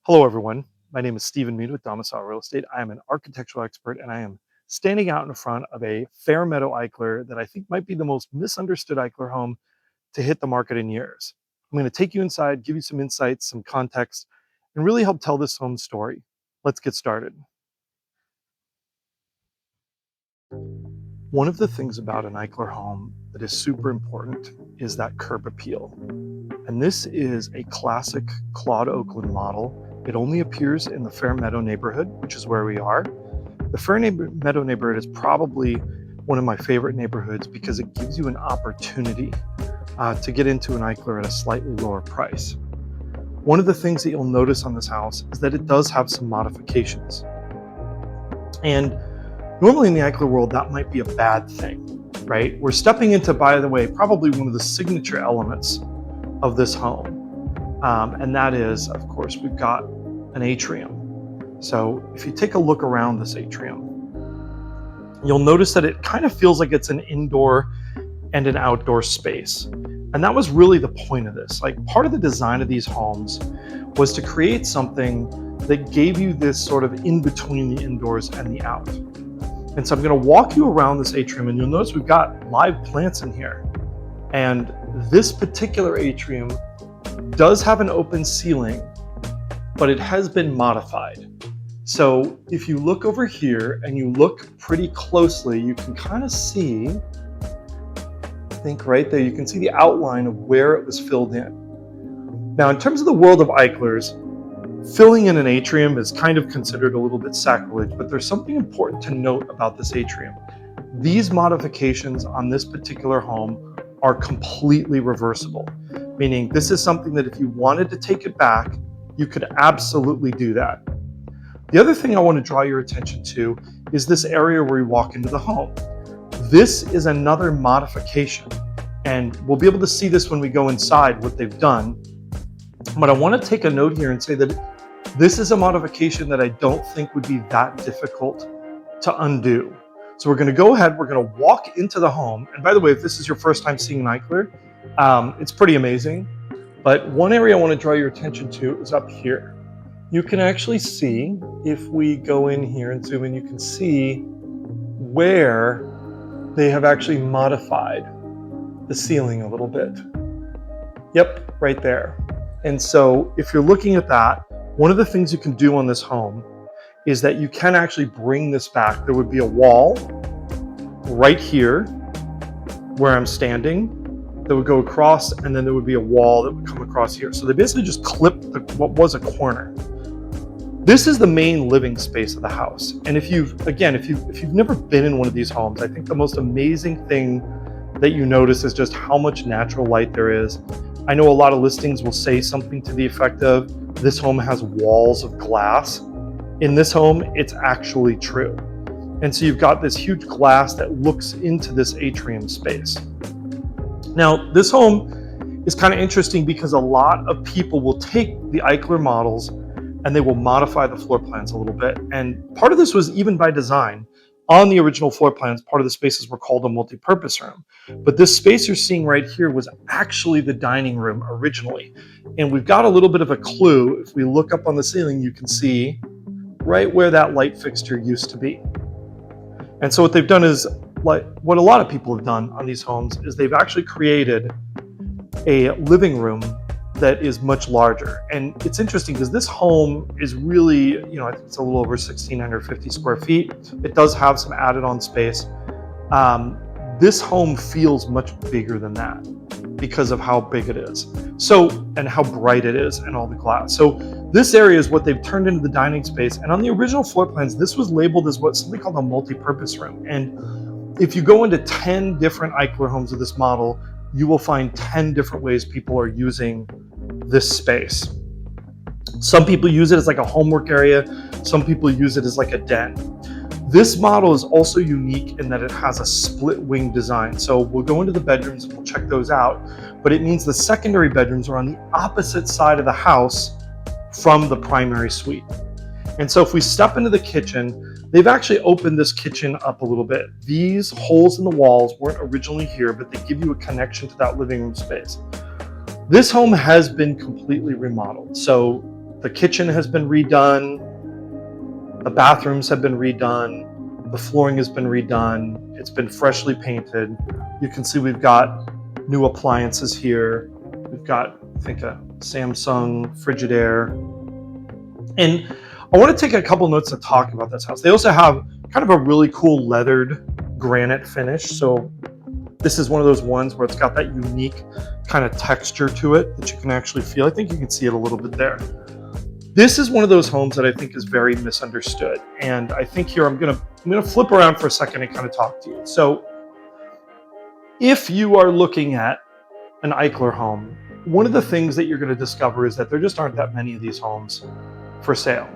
Hello, everyone. My name is Stephen Meade with Domicile Real Estate. I am an architectural expert, and I am standing out in front of a Fairmeadow Eichler that I think might be the most misunderstood Eichler home to hit the market in years. I'm going to take you inside, give you some insights, some context, and really help tell this home's story. Let's get started. One of the things about an Eichler home that is super important is that curb appeal. And this is a classic Claude Oakland model. It only appears in the Fairmeadow neighborhood, which is where we are. The Fairmeadow neighborhood is probably one of my favorite neighborhoods because it gives you an opportunity to get into an Eichler at a slightly lower price. One of the things that you'll notice on this house is that it does have some modifications. And normally in the Eichler world, that might be a bad thing, right? We're stepping into, by the way, probably one of the signature elements of this home. And that is, of course, we've got an atrium. So if you take a look around this atrium, you'll notice that it kind of feels like it's an indoor and an outdoor space. And that was really the point of this. Like, part of the design of these homes was to create something that gave you this sort of in between the indoors and the out. And so I'm going to walk you around this atrium, and you'll notice we've got live plants in here. And this particular atrium does have an open ceiling, but it has been modified. So if you look over here and you look pretty closely, you can kind of see, I think right there, you can see the outline of where it was filled in. Now, in terms of the world of Eichlers, filling in an atrium is kind of considered a little bit sacrilege, but there's something important to note about this atrium. These modifications on this particular home are completely reversible, meaning this is something that if you wanted to take it back, you could absolutely do that. The other thing I want to draw your attention to is this area where you walk into the home. This is another modification, and we'll be able to see this when we go inside what they've done. But I want to take a note here and say that this is a modification that I don't think would be that difficult to undo. So we're going to go ahead, we're going to walk into the home. And by the way, if this is your first time seeing an Eichler, it's pretty amazing. But one area I want to draw your attention to is up here. You can actually see, if we go in here and zoom in, you can see where they have actually modified the ceiling a little bit. Yep, right there. And so if you're looking at that, one of the things you can do on this home is that you can actually bring this back. There would be a wall right here where I'm standing that would go across, and then there would be a wall that would come across here. So they basically just clipped what was a corner. This is the main living space of the house. And if you've never been in one of these homes, I think the most amazing thing that you notice is just how much natural light there is. I know a lot of listings will say something to the effect of, this home has walls of glass. In this home, it's actually true. And so you've got this huge glass that looks into this atrium space. Now, this home is kind of interesting because a lot of people will take the Eichler models and they will modify the floor plans a little bit. And part of this was even by design. On the original floor plans, part of the spaces were called a multi-purpose room. But this space you're seeing right here was actually the dining room originally. And we've got a little bit of a clue. If we look up on the ceiling, you can see right where that light fixture used to be. And so what they've done is, like what a lot of people have done on these homes, is they've actually created a living room that is much larger. And it's interesting because this home is really, I think it's a little over 1,650 square feet. It does have some added on space. This home feels much bigger than that because of how big it is. So, and how bright it is and all the glass. So this area is what they've turned into the dining space. And on the original floor plans, this was labeled as something called a multi-purpose room. And if you go into 10 different Eichler homes of this model, you will find 10 different ways people are using this space. Some people use it as like a homework area. Some people use it as like a den. This model is also unique in that it has a split wing design. So we'll go into the bedrooms and we'll check those out, but it means the secondary bedrooms are on the opposite side of the house from the primary suite. And so if we step into the kitchen, they've actually opened this kitchen up a little bit. These holes in the walls weren't originally here, but they give you a connection to that living room space. This home has been completely remodeled. So The kitchen has been redone. The bathrooms have been redone. The flooring has been redone. It's been freshly painted. You can see we've got new appliances here. We've got, I think, a Samsung Frigidaire. And I want to take a couple notes to talk about this house. They also have kind of a really cool leathered granite finish. So this is one of those ones where it's got that unique kind of texture to it that you can actually feel. I think you can see it a little bit there. This is one of those homes that I think is very misunderstood. And I think here I'm gonna flip around for a second and kind of talk to you. So if you are looking at an Eichler home, one of the things that you're gonna discover is that there just aren't that many of these homes for sale.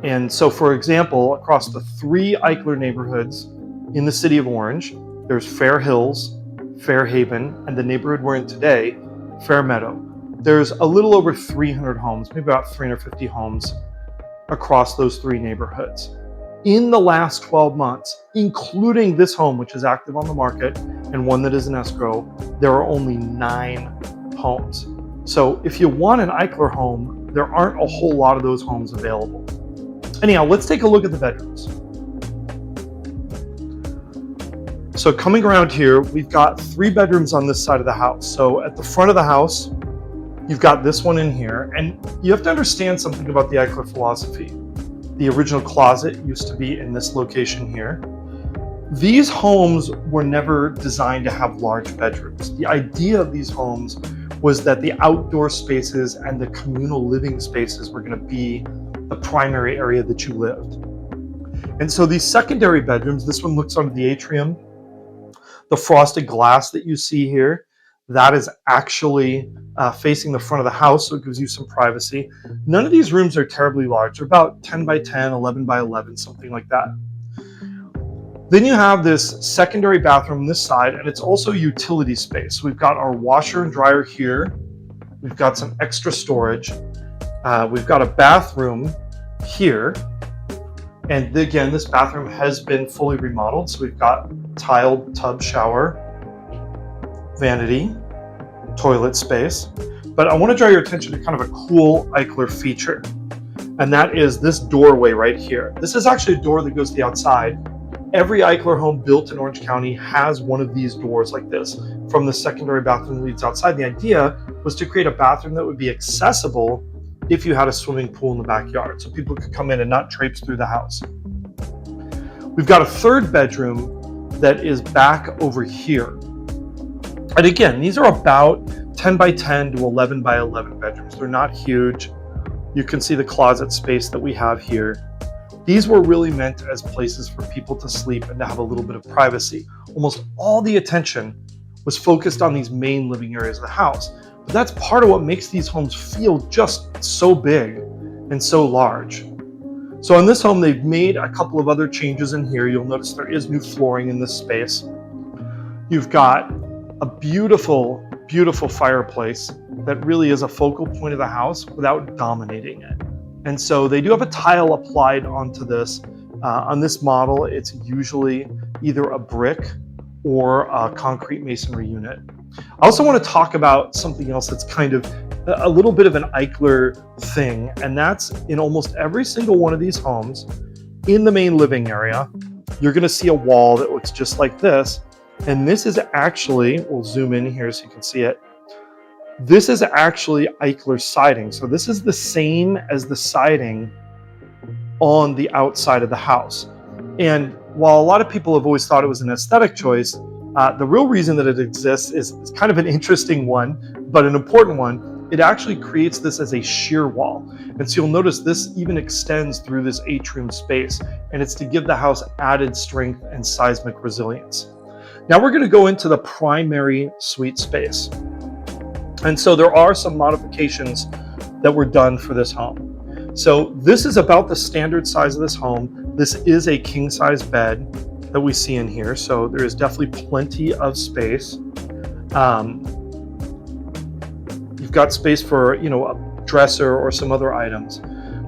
And so, for example, across the 3 Eichler neighborhoods in the city of Orange, there's Fair Hills, Fairhaven, and the neighborhood we're in today, Fairmeadow. There's a little over 300 homes, maybe about 350 homes across those 3 neighborhoods. In the last 12 months, including this home, which is active on the market, and one that is in escrow, there are only 9 homes. So if you want an Eichler home, there aren't a whole lot of those homes available. Anyhow, let's take a look at the bedrooms. So coming around here, we've got 3 bedrooms on this side of the house. So at the front of the house, you've got this one in here, and you have to understand something about the Eichler philosophy. The original closet used to be in this location here. These homes were never designed to have large bedrooms. The idea of these homes was that the outdoor spaces and the communal living spaces were going to be the primary area that you lived. And so these secondary bedrooms, this one looks onto the atrium. The frosted glass that you see here, that is actually facing the front of the house, so it gives you some privacy. None of these rooms are terribly large. They're about 10 by 10, 11 by 11, something like that. Then you have this secondary bathroom on this side, and it's also utility space. So we've got our washer and dryer here. We've got some extra storage. We've got a bathroom here. And again, this bathroom has been fully remodeled. So we've got tiled tub shower, vanity, toilet space. But I want to draw your attention to kind of a cool Eichler feature. And that is this doorway right here. This is actually a door that goes to the outside. Every Eichler home built in Orange County has one of these doors like this. From the secondary bathroom leads outside. The idea was to create a bathroom that would be accessible if you had a swimming pool in the backyard, so people could come in and not traipse through the house. We've got a 3rd bedroom that is back over here. And again, these are about 10 by 10 to 11 by 11 bedrooms. They're not huge. You can see the closet space that we have here. These were really meant as places for people to sleep and to have a little bit of privacy. Almost all the attention was focused on these main living areas of the house. But that's part of what makes these homes feel just so big and so large. So in this home, they've made a couple of other changes in here. You'll notice there is new flooring in this space. You've got a beautiful, beautiful fireplace that really is a focal point of the house without dominating it. And so they do have a tile applied onto this. On this model, it's usually either a brick or a concrete masonry unit. I also want to talk about something else that's kind of a little bit of an Eichler thing, and that's in almost every single one of these homes in the main living area, you're going to see a wall that looks just like this. And this is actually, we'll zoom in here so you can see it. This is actually Eichler siding. So this is the same as the siding on the outside of the house. And while a lot of people have always thought it was an aesthetic choice, the real reason that it exists is kind of an interesting one, but an important one. It actually creates this as a shear wall. And so you'll notice this even extends through this atrium space, and it's to give the house added strength and seismic resilience. Now we're going to go into the primary suite space. And so there are some modifications that were done for this home. So this is about the standard size of this home. This is a king size bed that we see in here. So there is definitely plenty of space. You've got space for, a dresser or some other items.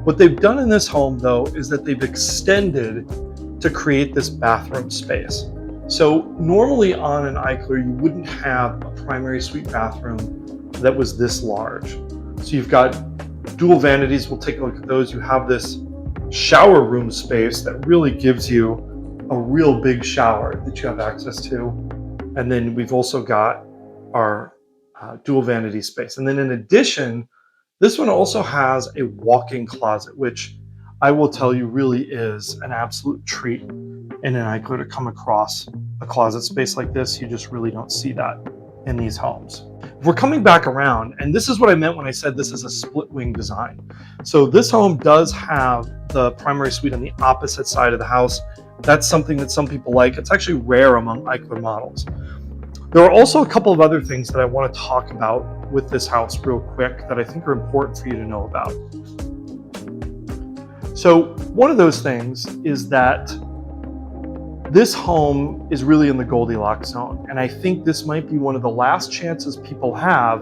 What they've done in this home though, is that they've extended to create this bathroom space. So normally on an Eichler, you wouldn't have a primary suite bathroom that was this large. So you've got dual vanities, we'll take a look at those. You have this shower room space that really gives you a real big shower that you have access to. And then we've also got our dual vanity space. And then in addition, this one also has a walk-in closet, which I will tell you really is an absolute treat in an Eichler to come across a closet space like this. You just really don't see that in these homes. If we're coming back around, and this is what I meant when I said this is a split wing design. So this home does have the primary suite on the opposite side of the house. That's something that some people like. It's actually rare among Eichler models. There are also a couple of other things that I want to talk about with this house real quick that I think are important for you to know about. So one of those things is that this home is really in the Goldilocks zone. And I think this might be one of the last chances people have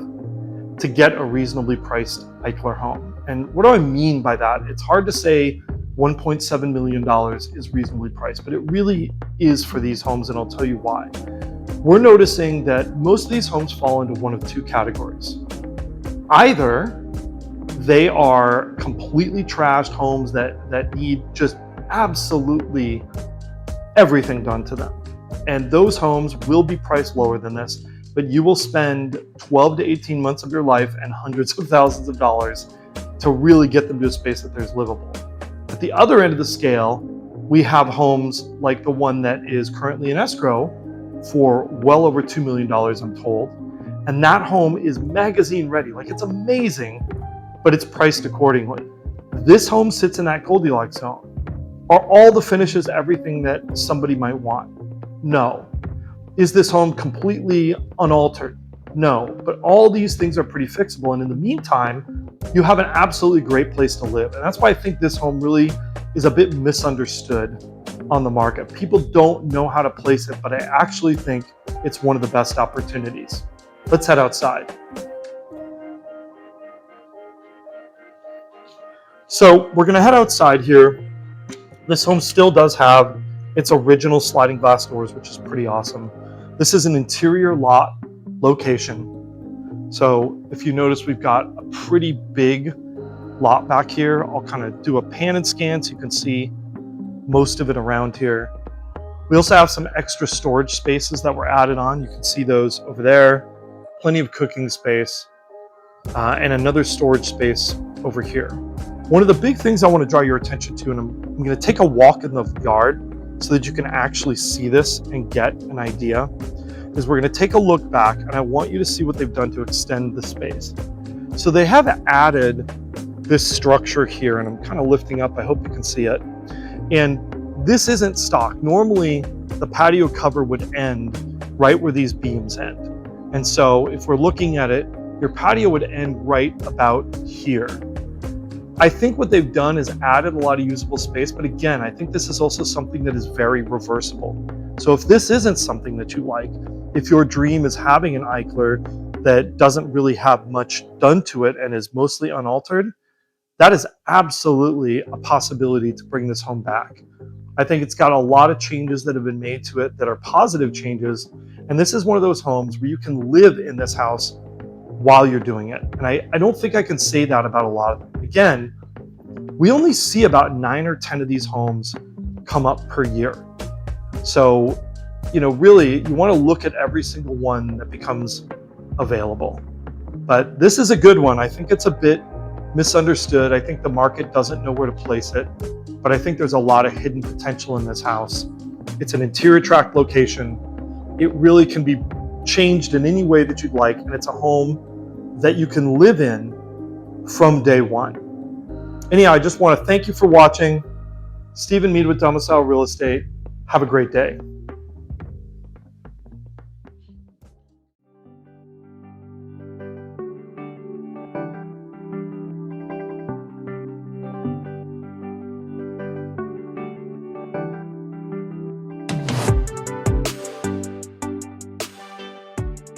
to get a reasonably priced Eichler home. And what do I mean by that? It's hard to say $1.7 million is reasonably priced, but it really is for these homes, and I'll tell you why. We're noticing that most of these homes fall into one of two categories. Either they are completely trashed homes that need just absolutely everything done to them. And those homes will be priced lower than this, but you will spend 12 to 18 months of your life and hundreds of thousands of dollars to really get them to a space that there's livable. At the other end of the scale, we have homes like the one that is currently in escrow for well over $2 million, I'm told. And that home is magazine ready. Like, it's amazing, but it's priced accordingly. This home sits in that Goldilocks zone. Are all the finishes everything that somebody might want? No. Is this home completely unaltered? No. But all these things are pretty fixable. And in the meantime, you have an absolutely great place to live. And that's why I think this home really is a bit misunderstood on the market. People don't know how to place it, but I actually think it's one of the best opportunities. Let's head outside. So we're gonna head outside here. This home still does have its original sliding glass doors, which is pretty awesome. This is an interior lot location. So if you notice, we've got a pretty big lot back here. I'll kind of do a pan and scan so you can see most of it around here. We also have some extra storage spaces that were added on. You can see those over there. Plenty of cooking space and another storage space over here. One of the big things I want to draw your attention to, and I'm going to take a walk in the yard so that you can actually see this and get an idea, is we're going to take a look back, and I want you to see what they've done to extend the space. So they have added this structure here, and I'm kind of lifting up. I hope you can see it. And this isn't stock. Normally, the patio cover would end right where these beams end. And so if we're looking at it, your patio would end right about here. I think what they've done is added a lot of usable space, but again, I think this is also something that is very reversible. So if this isn't something that you like, if your dream is having an Eichler that doesn't really have much done to it and is mostly unaltered, that is absolutely a possibility to bring this home back. I think it's got a lot of changes that have been made to it that are positive changes. And this is one of those homes where you can live in this house while you're doing it. And I don't think I can say that about a lot of them. Again, we only see about 9 or 10 of these homes come up per year. So, really, you want to look at every single one that becomes available. But this is a good one. I think it's a bit misunderstood. I think the market doesn't know where to place it, but I think there's a lot of hidden potential in this house. It's an interior tract location. It really can be changed in any way that you'd like, and it's a home that you can live in from day one. Anyhow, I just want to thank you for watching. Stephen Meade with Domicile Real Estate. Have a great day.